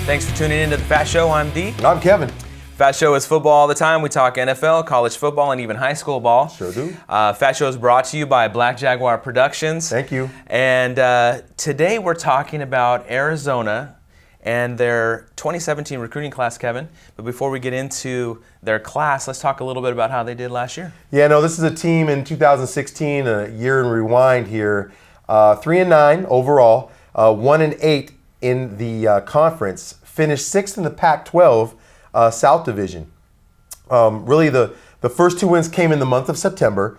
Thanks for tuning in to the FATT Show. I'm D. I'm Kevin. FATT Show is football all the time. We talk NFL, college football, and even high school ball. Sure do. FATT Show is brought to you by Black Jaguar Productions. Thank you. And today we're talking about Arizona and their 2017 recruiting class, Kevin. But before we get into their class, let's talk a little bit about how they did last year. Yeah, no, this is a team in 2016, a year in rewind here. 3-9 overall, 1-8 in the conference. Finished 6th in the Pac-12 South Division. Really, the first two wins came in the month of September.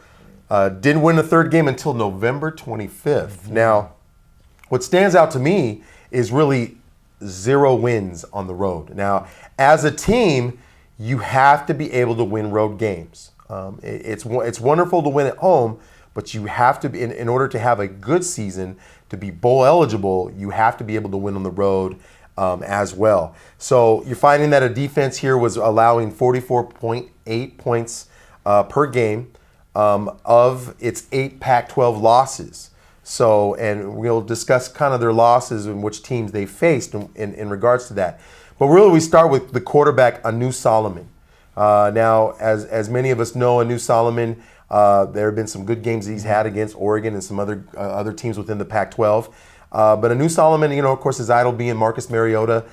Didn't win the third game until November 25th. Mm-hmm. Now, what stands out to me is really 0 wins on the road. Now, as a team, you have to be able to win road games. It's wonderful to win at home, but you have to be, in order to have a good season, to be bowl eligible, you have to be able to win on the road as well. So you're finding that a defense here was allowing 44.8 points per game of its 8 Pac-12 losses. So, and we'll discuss kind of their losses and which teams they faced in regards to that. But really, we start with the quarterback, Anu Solomon. Now, as many of us know, Anu Solomon, there have been some good games that he's had against Oregon and some other teams within the Pac-12. But Anu Solomon, of course, his idol being Marcus Mariota.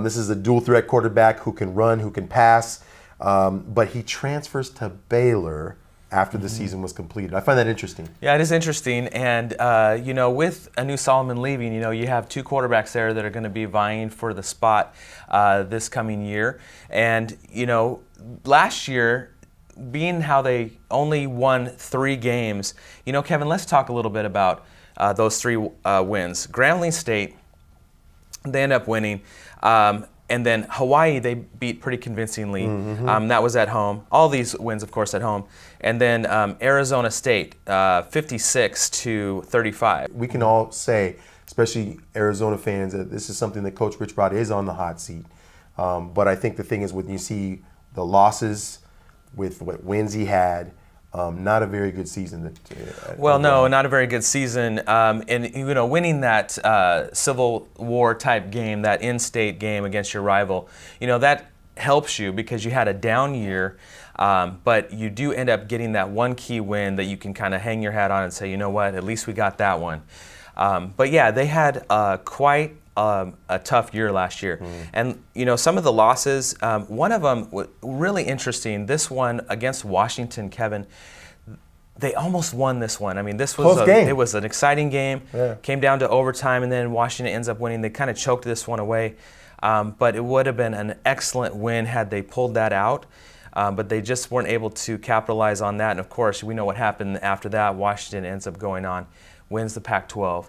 This is a dual threat quarterback who can run, who can pass. But he transfers to Baylor after the season was completed. I find that interesting. Yeah, it is interesting. And, with Anu Solomon leaving, you have 2 quarterbacks there that are going to be vying for the spot this coming year. And, last year, being how they only won 3 games, Kevin, let's talk a little bit about those 3 wins. Grambling State, they end up winning. And then Hawaii, they beat pretty convincingly. Mm-hmm. That was at home. All these wins, of course, at home. And then Arizona State, 56-35. We can all say, especially Arizona fans, that this is something that Coach Rich Rod is on the hot seat. But I think the thing is, when you see the losses with what wins he had, not a very good season. No, not a very good season. And winning that Civil War type game, that in-state game against your rival, that helps you because you had a down year. But you do end up getting that one key win that you can kind of hang your hat on and say, you know what, at least we got that one. But yeah, they had quite a tough year last year. And, some of the losses, one of them was really interesting. This one against Washington, Kevin, they almost won this one. I mean, this was it was an exciting game. Yeah. Came down to overtime, and then Washington ends up winning. They kind of choked this one away. But it would have been an excellent win had they pulled that out. But they just weren't able to capitalize on that. And, of course, we know what happened after that. Washington ends up going on, wins the Pac-12.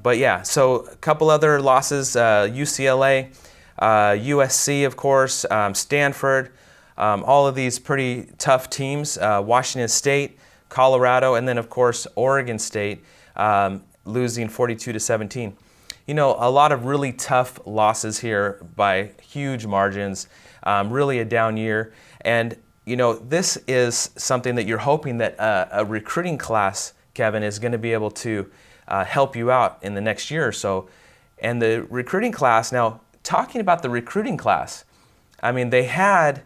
But yeah, so a couple other losses, UCLA, USC, of course, Stanford, all of these pretty tough teams, Washington State, Colorado, and then, of course, Oregon State, losing 42-17. A lot of really tough losses here by huge margins, really a down year. And, this is something that you're hoping that a recruiting class, Kevin, is going to be able to help you out in the next year or so. And the recruiting class, now talking about the recruiting class, I mean, they had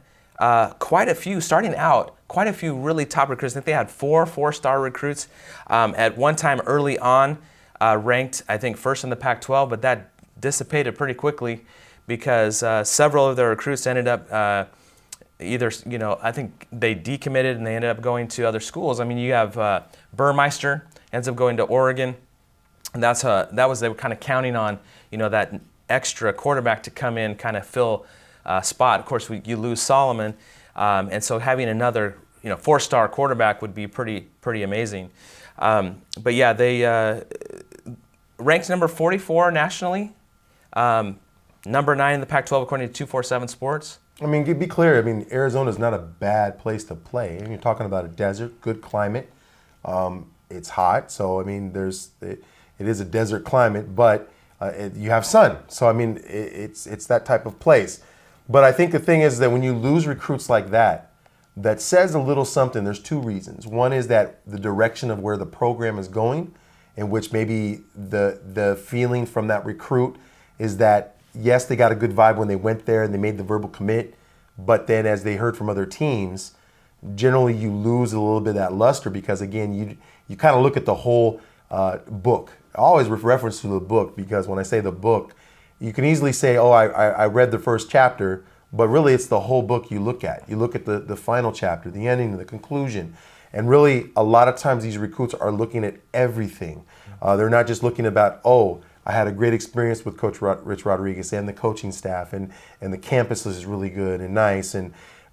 quite a few, starting out, quite a few really top recruits. I think they had 4 4-star recruits at one time early on, ranked, I think, first in the Pac-12, but that dissipated pretty quickly because several of their recruits ended up either, I think they decommitted and they ended up going to other schools. I mean, you have Burmeister ends up going to Oregon. And they were kind of counting on, that extra quarterback to come in, kind of fill a spot. Of course, you lose Solomon, and so having another, 4-star quarterback would be pretty amazing. But yeah, they ranked number 44 nationally, number 9 in the Pac-12 according to 247 Sports. I mean, to be clear, Arizona is not a bad place to play. You're talking about a desert, good climate. It's hot, so it is a desert climate, but you have sun. So it's that type of place. But I think the thing is that when you lose recruits like that, that says a little something. There's 2 reasons. One is that the direction of where the program is going, in which maybe the feeling from that recruit is that yes, they got a good vibe when they went there and they made the verbal commit, but then as they heard from other teams, generally you lose a little bit of that luster because, again, you kind of look at the whole book. I always reference to the book because when I say the book, you can easily say, oh, I read the first chapter, but really it's the whole book you look at. You look at the final chapter, the ending, the conclusion. And really, a lot of times these recruits are looking at everything. They're not just looking about, oh, I had a great experience with Coach Rich Rodriguez and the coaching staff, and the campus is really good and nice.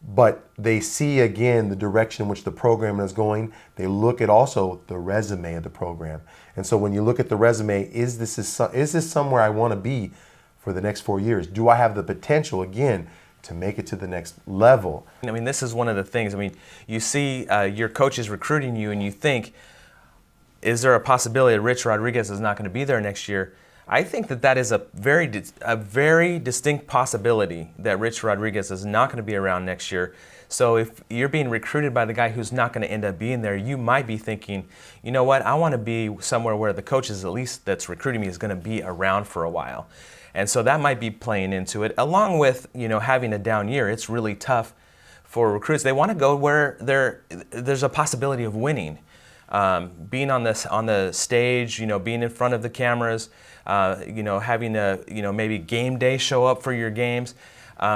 But they see, again, the direction in which the program is going. They look at also the resume of the program. And so when you look at the resume, is this somewhere I want to be for the next 4 years? Do I have the potential, again, to make it to the next level? I mean, this is one of the things. I mean, you see your coaches recruiting you and you think, is there a possibility that Rich Rodriguez is not going to be there next year? I think that is a very distinct possibility that Rich Rodriguez is not going to be around next year. So if you're being recruited by the guy who's not going to end up being there, you might be thinking, you know what, I want to be somewhere where the coaches, at least that's recruiting me, is going to be around for a while. And so that might be playing into it, along with, having a down year. It's really tough for recruits. They want to go where there's a possibility of winning. Being on the stage, being in front of the cameras, having a, maybe game day show up for your games.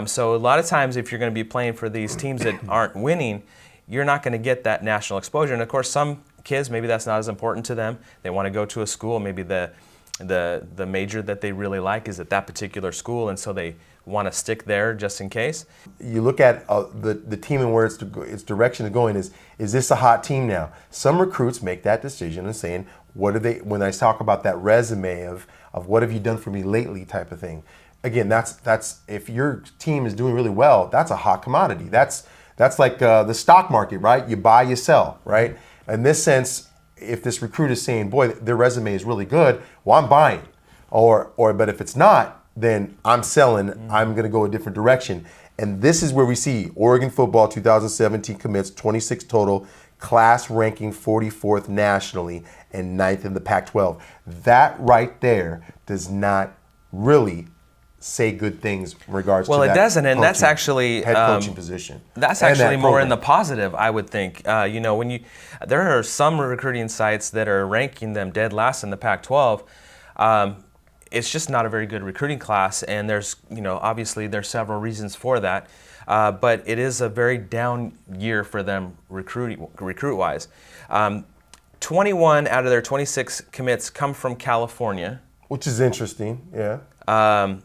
So a lot of times if you're going to be playing for these teams that aren't winning, you're not going to get that national exposure. And of course, some kids, maybe that's not as important to them. They want to go to a school, maybe the major that they really like is at that particular school, and so they want to stick there just in case. You look at the team and where its direction is going. Is this a hot team now? Some recruits make that decision and saying, what are they, when I talk about that resume of what have you done for me lately type of thing. Again, that's if your team is doing really well, that's a hot commodity. That's like the stock market, right? You buy, you sell, right? In this sense, if this recruit is saying, boy, their resume is really good, well, I'm buying. But if it's not, then I'm selling. I'm going to go a different direction. And this is where we see Oregon football 2017 commits 26 total, class ranking 44th nationally and 9th in the Pac-12. That right there does not really say good things in regards to that. Well, it doesn't, and that's actually head coaching position. That's actually more in the positive, I would think. There are some recruiting sites that are ranking them dead last in the Pac-12. It's just not a very good recruiting class, and there's, obviously there's several reasons for that. But it is a very down year for them recruit-wise. 21 out of their 26 commits come from California, which is interesting. Yeah.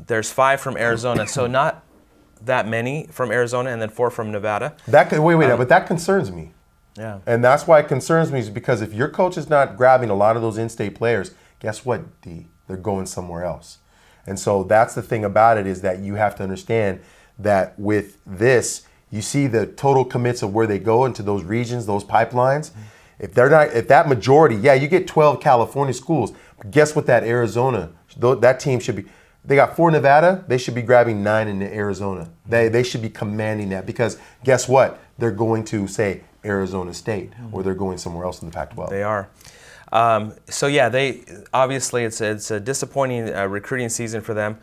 There's 5 from Arizona, so not that many from Arizona, and then 4 from Nevada. But that concerns me. Yeah. And that's why it concerns me, is because if your coach is not grabbing a lot of those in-state players, guess what, D? They're going somewhere else. And so that's the thing about it, is that you have to understand that with this, you see the total commits of where they go into those regions, those pipelines. If that majority, you get 12 California schools. But guess what, that Arizona, that team should be. They got 4 Nevada. They should be grabbing 9 in Arizona. They should be commanding that, because guess what? They're going to, say, Arizona State, or they're going somewhere else in the Pac-12. They are. They obviously it's a disappointing recruiting season for them.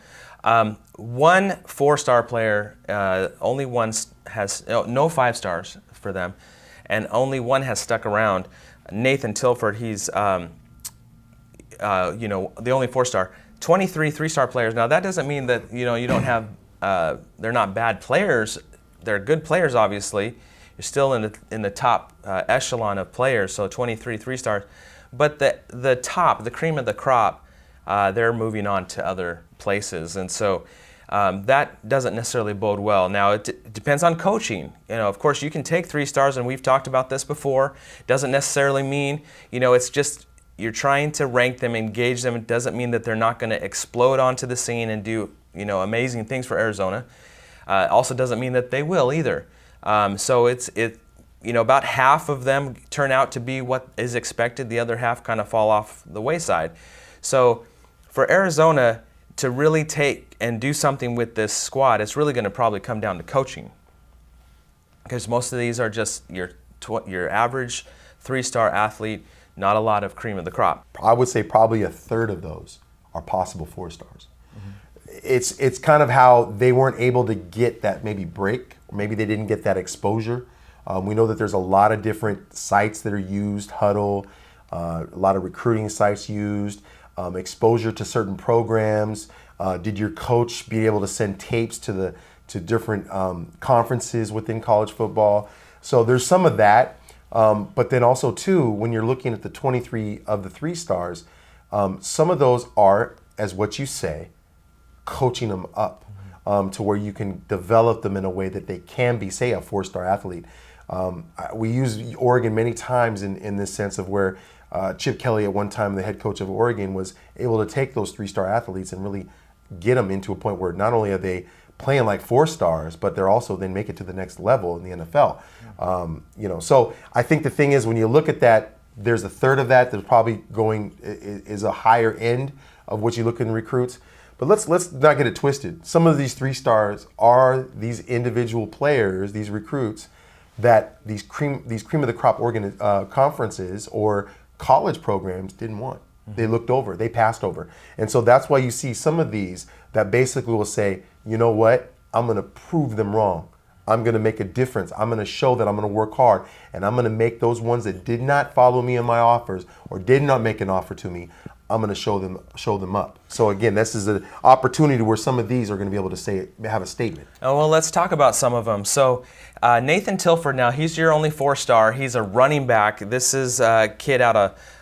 One 4-star player, only one has no 5 stars for them, and only one has stuck around. Nathan Tilford, he's the only 4-star. 23 3-star players. Now that doesn't mean that you don't have they're not bad players. They're good players, obviously. You're still in the top echelon of players. So 23 3-stars, but the cream of the crop, they're moving on to other places, and so that doesn't necessarily bode well. Now it depends on coaching. Of course, you can take 3 stars, and we've talked about this before. Doesn't necessarily mean it's just. You're trying to rank them, engage them. It doesn't mean that they're not going to explode onto the scene and do, amazing things for Arizona. Also doesn't mean that they will either. So about half of them turn out to be what is expected. The other half kind of fall off the wayside. So for Arizona to really take and do something with this squad, it's really going to probably come down to coaching, because most of these are just your average 3-star athlete. Not a lot of cream of the crop. I would say probably a third of those are possible 4 stars. it's kind of how they weren't able to get that maybe break, or maybe they didn't get that exposure. We know that there's a lot of different sites that are used, Huddle, a lot of recruiting sites used, exposure to certain programs. Did your coach be able to send tapes to different conferences within college football? So there's some of that. But then also too, when you're looking at the 23 of the 3 stars, some of those are, as what you say, coaching them up to where you can develop them in a way that they can be, say, a 4-star athlete. We use Oregon many times in this sense of where Chip Kelly at one time, the head coach of Oregon, was able to take those 3-star athletes and really get them into a point where not only are they playing like 4 stars, but they're also then make it to the next level in the NFL. So I think the thing is, when you look at that, there's a third of that that's probably is a higher end of what you look in recruits. But let's not get it twisted. Some of these 3 stars are these individual players, these recruits, that these cream of the crop conferences or college programs didn't want. They looked over, they passed over. And so that's why you see some of these that basically will say, you know what, I'm gonna prove them wrong. I'm gonna make a difference. I'm gonna show that I'm gonna work hard, and I'm gonna make those ones that did not follow me in my offers or did not make an offer to me, I'm gonna show them up. So again, this is an opportunity where some of these are gonna be able to have a statement. Oh, well, let's talk about some of them. So Nathan Tilford, now he's your only 4-star. He's a running back. This is a kid out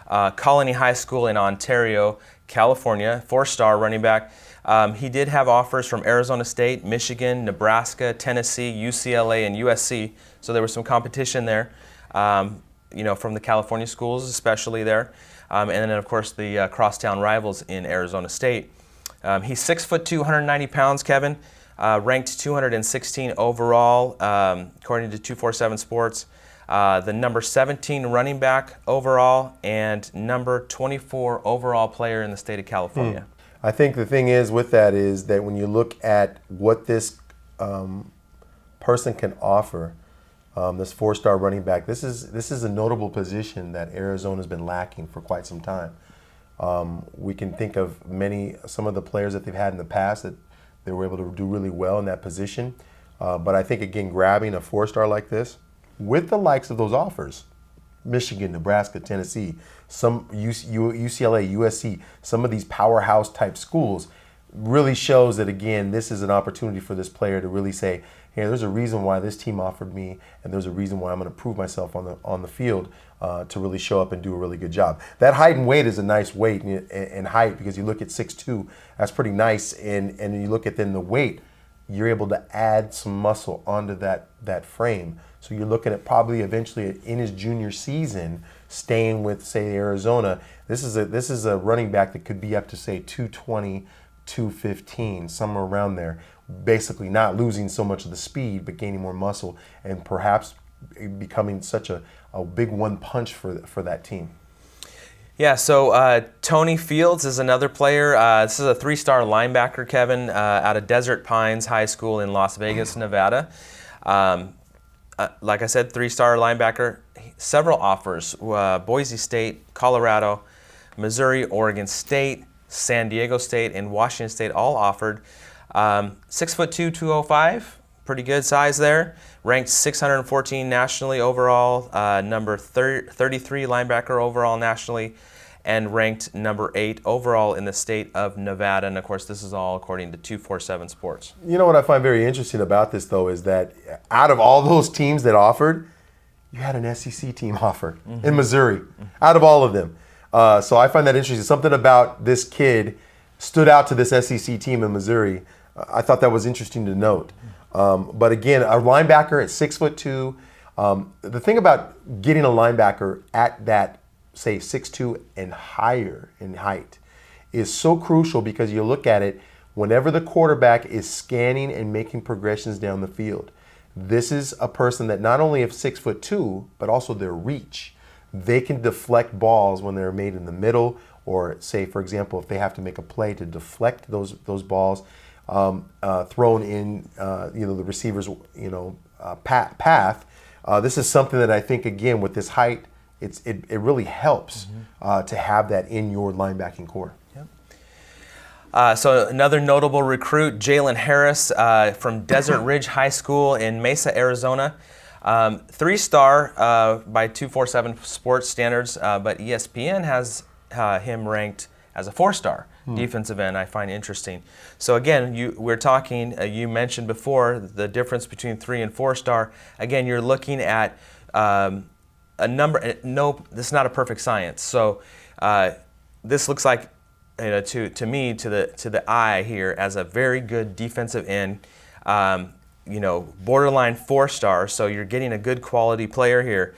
of Colony High School in Ontario, California, 4-star running back. He did have offers from Arizona State, Michigan, Nebraska, Tennessee, UCLA, and USC. So there was some competition there, from the California schools, especially there. And then, of course, the crosstown rivals in Arizona State. He's 6'2", 190 pounds, Kevin. Ranked 216 overall, according to 247 Sports. The number 17 running back overall and number 24 overall player in the state of California. I think the thing is with that is that when you look at what this person can offer, this 4-star running back, this is a notable position that Arizona's been lacking for quite some time. We can think of some of the players that they've had in the past that they were able to do really well in that position. But I think, again, grabbing a 4-star like this, with the likes of those offers, Michigan, Nebraska, Tennessee, some UCLA, USC, some of these powerhouse type schools, really shows that, again, this is an opportunity for this player to really say, hey, there's a reason why this team offered me, and there's a reason why I'm going to prove myself on the field to really show up and do a really good job. That height and weight is a nice weight and height, because you look at 6'2", that's pretty nice, and you look at then the weight, you're able to add some muscle onto that frame. So you're looking at probably eventually in his junior season, staying with, say, Arizona. This is a running back that could be up to, say, 220, 215, somewhere around there. Basically not losing so much of the speed, but gaining more muscle, and perhaps becoming such a big one punch for that team. Yeah, so Tony Fields is another player. This is a 3-star linebacker, Kevin, out of Desert Pines High School in Las Vegas, Nevada. Like I said, 3-star linebacker. Several offers: Boise State, Colorado, Missouri, Oregon State, San Diego State, and Washington State all offered. 6'2", 205, pretty good size there. Ranked 614 nationally overall, number 33 linebacker overall nationally, and ranked number 8 overall in the state of Nevada. And of course, this is all according to 247 Sports. You know what I find very interesting about this, though, is that out of all those teams that offered, you had an SEC team offer in Missouri, out of all of them. So I find that interesting. Something about this kid stood out to this SEC team in Missouri. I thought that was interesting to note. But again, a linebacker at 6'2". The thing about getting a linebacker at that, say, 6'2" and higher in height is so crucial, because you look at it whenever the quarterback is scanning and making progressions down the field. This is a person that not only have 6'2", but also their reach. They can deflect balls when they're made in the middle, or say, for example, if they have to make a play to deflect those balls thrown in, the receiver's, path. This is something that I think, again, with this height, it really helps to have that in your linebacking core. So another notable recruit, Jalen Harris from Desert Ridge High School in Mesa, Arizona. 3-star by 247 Sports standards, but ESPN has him ranked as a 4-star defensive end. I find interesting. So again, we're talking. You mentioned before the difference between 3 and 4-star. Again, you're looking at a number. No, this is not a perfect science. So this looks like, to me, to the eye here, as a very good defensive end. Borderline 4-star. So you're getting a good quality player here.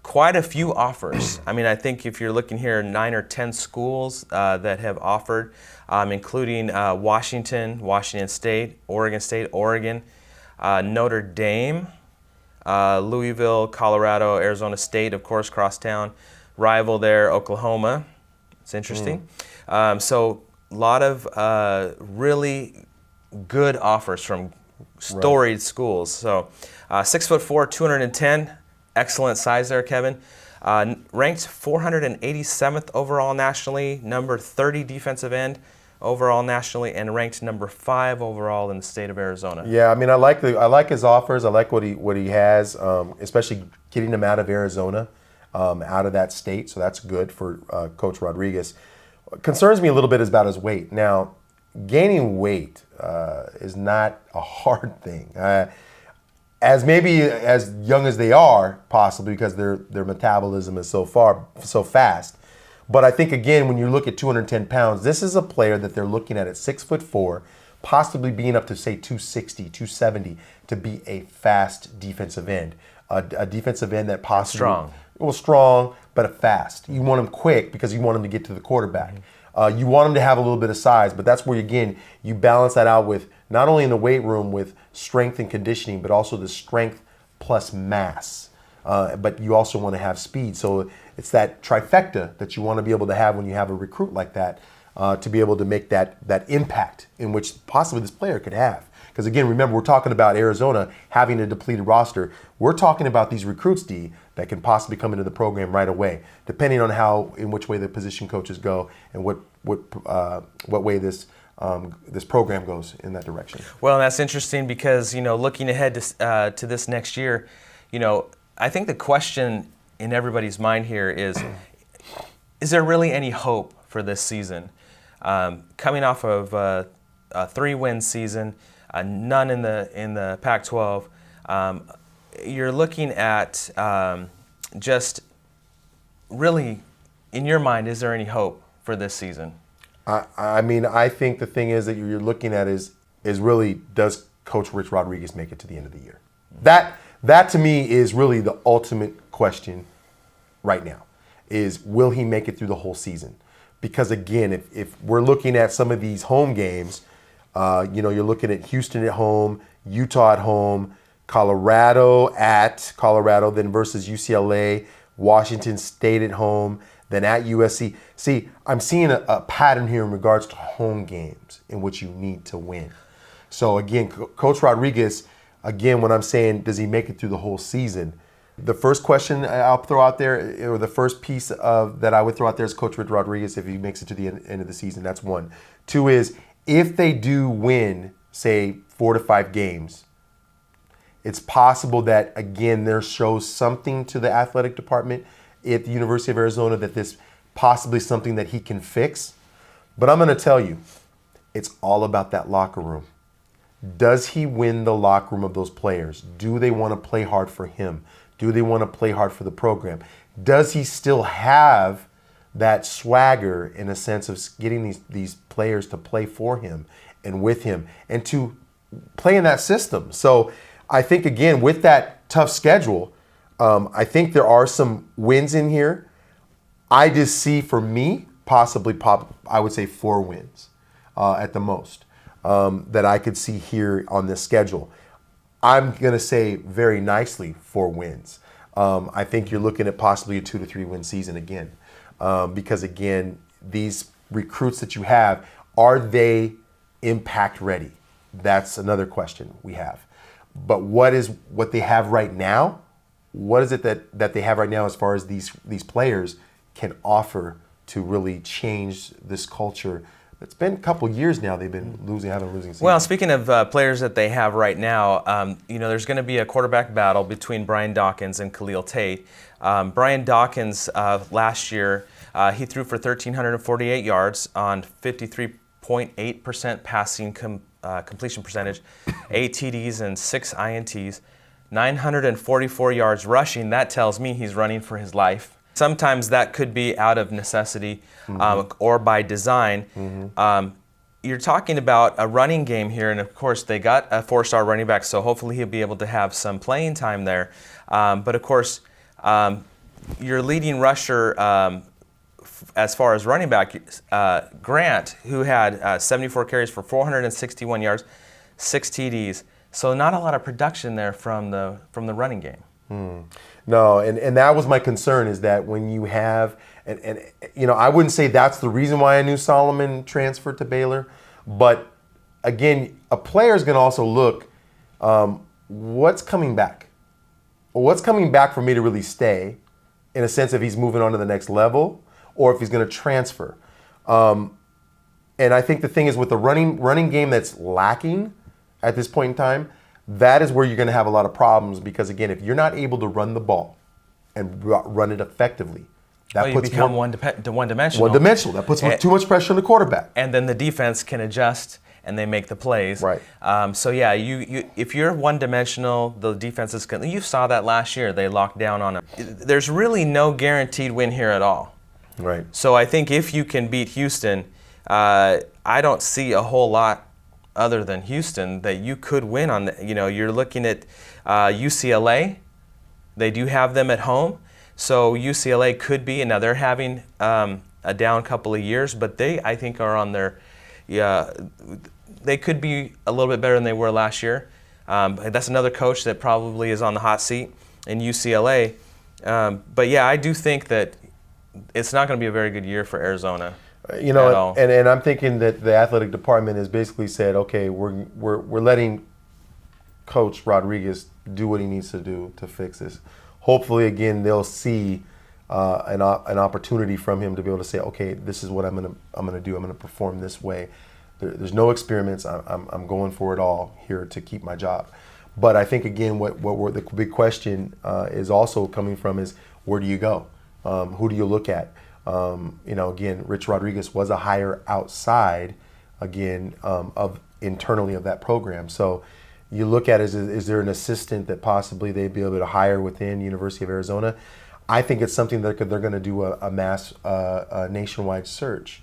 Quite a few offers. I mean, I think if you're looking here, 9 or 10 schools that have offered, including Washington State, Oregon, Notre Dame, Louisville, Colorado, Arizona State, of course, crosstown rival there, Oklahoma. It's interesting. So a lot of really good offers from storied schools. So 6'4", 210, excellent size there, Kevin. Ranked 487th overall nationally, number 30 defensive end overall nationally, and ranked number 5 overall in the state of Arizona. Yeah, I mean, I like his offers. I like what he has, especially getting him out of Arizona, out of that state. So that's good for Coach Rodriguez. What concerns me a little bit is about his weight. Now, gaining weight is not a hard thing. As young as they are, possibly because their metabolism is so fast. But I think, again, when you look at 210 pounds, this is a player that they're looking at 6'4", possibly being up to, say, 260, 270, to be a fast defensive end. A defensive end that possibly... strong, but fast. You want him quick because you want him to get to the quarterback. You want him to have a little bit of size, but that's where, again, you balance that out with not only in the weight room with strength and conditioning, but also the strength plus mass. But you also want to have speed. So it's that trifecta that you want to be able to have when you have a recruit like that, to be able to make that impact in which possibly this player could have. Because again, remember, we're talking about Arizona having a depleted roster. We're talking about these recruits, D, that can possibly come into the program right away, depending on in which way the position coaches go and what way this program goes in that direction. Well, that's interesting because, looking ahead to this next year, I think the question in everybody's mind here is there really any hope for this season? Coming off of a 3-win season, none in the Pac-12, you're looking at just really, in your mind, is there any hope for this season? I mean, I think the thing is that you're looking at is really, does Coach Rich Rodriguez make it to the end of the year? That to me is really the ultimate question right now, is will he make it through the whole season? Because again, if we're looking at some of these home games, you're looking at Houston at home, Utah at home, Colorado at Colorado, then versus UCLA, Washington State at home, then at USC. See, I'm seeing a pattern here in regards to home games in which you need to win. So again, Coach Rodriguez, again, when I'm saying does he make it through the whole season, the first question I'll throw out there, or the first piece that I would throw out there is Coach Rich Rodriguez, if he makes it to the end of the season. That's one. Two is, if they do win, say, 4 to 5 games, it's possible that, again, there shows something to the athletic department at the University of Arizona that this possibly something that he can fix. But I'm going to tell you, it's all about that locker room. Does he win the locker room of those players? Do they want to play hard for him? Do they want to play hard for the program? Does he still have that swagger in a sense of getting these players to play for him and with him and to play in that system? So I think, again, with that tough schedule, I think there are some wins in here. I just see, for me, I would say 4 wins at the most that I could see here on this schedule. I'm going to say very nicely 4 wins. I think you're looking at possibly a 2 to 3 win season again. Because, again, these recruits that you have, are they impact ready? That's another question we have. But what they have right now? What is it that they have right now as far as these players can offer to really change this culture it's been a couple years now they've been having a losing season. Well, speaking of players that they have right now, there's going to be a quarterback battle between Brian Dawkins and Khalil Tate. Brian Dawkins last year, he threw for 1,348 yards on 53.8% passing completion percentage, 8 TDs and 6 INTs, 944 yards rushing. That tells me he's running for his life. Sometimes that could be out of necessity or by design. You're talking about a running game here, and of course they got a 4-star running back, so hopefully he'll be able to have some playing time there. But of course, your leading rusher as far as running back, Grant, who had 74 carries for 461 yards, 6 TDs. So not a lot of production there from the running game. No, and that was my concern, is that when you have, and I wouldn't say that's the reason why I knew Solomon transferred to Baylor, but again, a player's going to also look, what's coming back? What's coming back for me to really stay, in a sense if he's moving on to the next level or if he's going to transfer. And I think the thing is, with the running game that's lacking at this point in time, that is where you're going to have a lot of problems, because again, if you're not able to run the ball and run it effectively, that you become one-dimensional. One-dimensional. That puts too much pressure on the quarterback. And then the defense can adjust and they make the plays. Right. So yeah, you if you're one-dimensional, the defenses can. You saw that last year. They locked down on it. There's really no guaranteed win here at all. Right. So I think if you can beat Houston, I don't see a whole lot other than Houston that you could win on. You're looking at UCLA. They do have them at home, so UCLA could be. And now they're having a down couple of years, but they, I think, are on their. They could be a little bit better than they were last year. That's another coach that probably is on the hot seat in UCLA. But yeah, I do think that it's not going to be a very good year for Arizona. And I'm thinking that the athletic department has basically said, okay, we're letting Coach Rodriguez do what he needs to do to fix this. Hopefully, again, they'll see an opportunity from him to be able to say, okay, this is what I'm gonna do. I'm gonna perform this way. There's no experiments. I'm going for it all here to keep my job. But I think, again, what the big question is also coming from is, where do you go? Who do you look at? Again, Rich Rodriguez was a hire outside, again, of internally of that program. So you look at, is there an assistant that possibly they'd be able to hire within University of Arizona? I think it's something that they're going to do a mass nationwide search.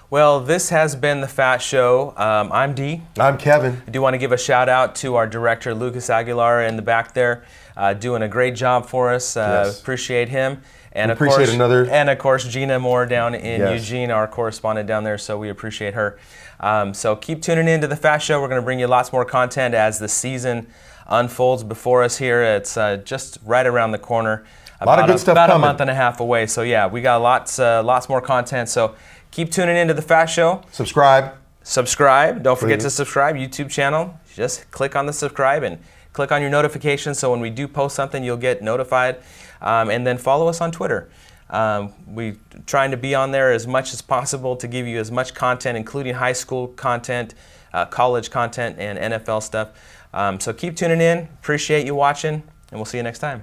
Well, this has been the FATT Show. I'm Dee. I'm Kevin. I do want to give a shout out to our director, Lucas Aguilar, in the back there, doing a great job for us. Yes. Appreciate him. And of course, Gina Moore down in Eugene, our correspondent down there, so we appreciate her. So keep tuning in to the FATT Show. We're going to bring you lots more content as the season unfolds before us here. It's just right around the corner. A lot of good stuff about coming. A month and a half away. So yeah, we got lots more content. So keep tuning into the FATT Show. Subscribe. Don't forget to subscribe. YouTube channel. Just click on the subscribe and click on your notifications, so when we do post something, you'll get notified. And then follow us on Twitter. We're trying to be on there as much as possible to give you as much content, including high school content, college content, and NFL stuff. So keep tuning in. Appreciate you watching, and we'll see you next time.